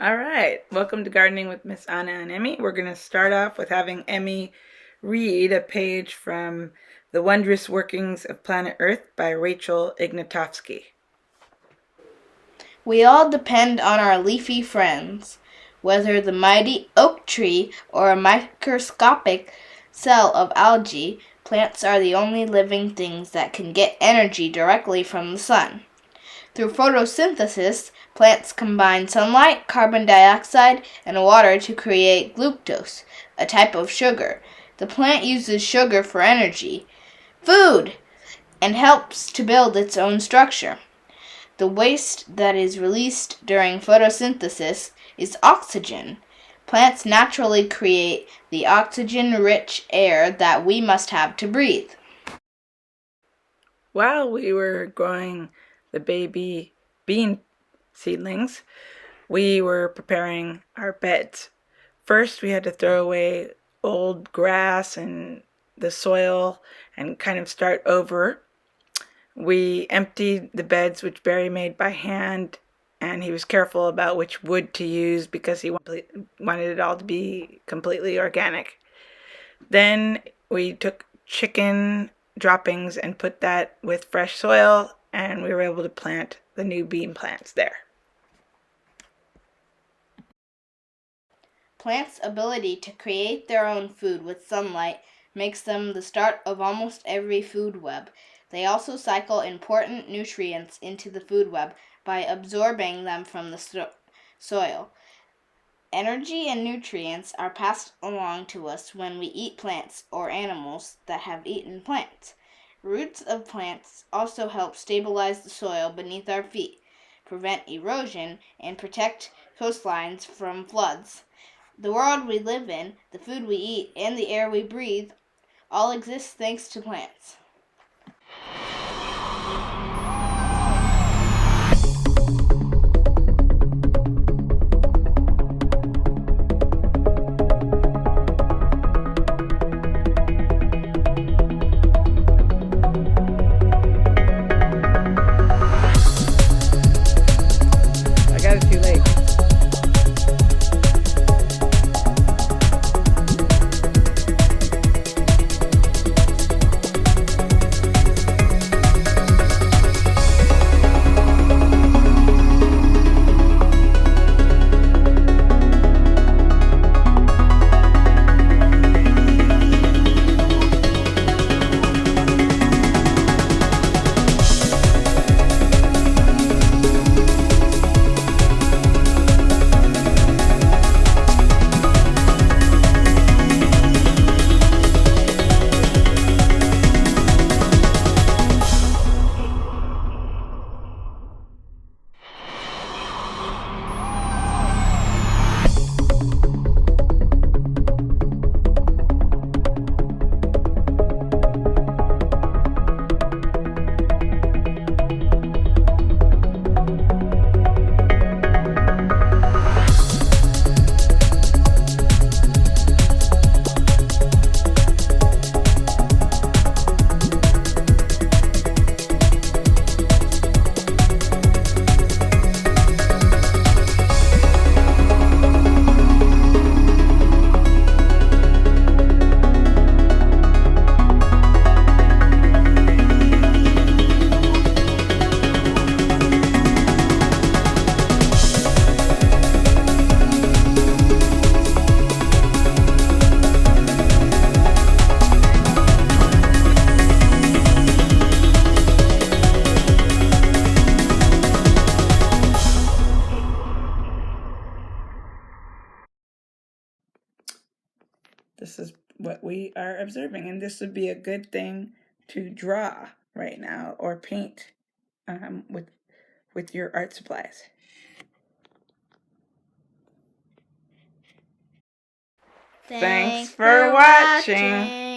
All right, welcome to Gardening with Miss Anna and Emmy. We're going to start off with having Emmy read a page from The Wondrous Workings of Planet Earth by Rachel Ignatowski. We all depend on our leafy friends. Whether the mighty oak tree or a microscopic cell of algae, plants are the only living things that can get energy directly from the sun. Through photosynthesis, plants combine sunlight, carbon dioxide, and water to create glucose, a type of sugar. The plant uses sugar for energy, food, and helps to build its own structure. The waste that is released during photosynthesis is oxygen. Plants naturally create the oxygen-rich air that we must have to breathe. While we were growing the baby bean seedlings, we were preparing our beds. First, we had to throw away old grass and the soil and kind of start over. We emptied the beds, which Barry made by hand, and he was careful about which wood to use because he wanted it all to be completely organic. Then we took chicken droppings and put that with fresh soil, and we were able to plant the new bean plants there. Plants' ability to create their own food with sunlight makes them the start of almost every food web. They also cycle important nutrients into the food web by absorbing them from the soil. Energy and nutrients are passed along to us when we eat plants or animals that have eaten plants. Roots of plants also help stabilize the soil beneath our feet, prevent erosion, and protect coastlines from floods. The world we live in, the food we eat, and the air we breathe all exist thanks to plants. I got it too late. This is what we are observing, and this would be a good thing to draw right now or paint with your art supplies. Thanks for watching.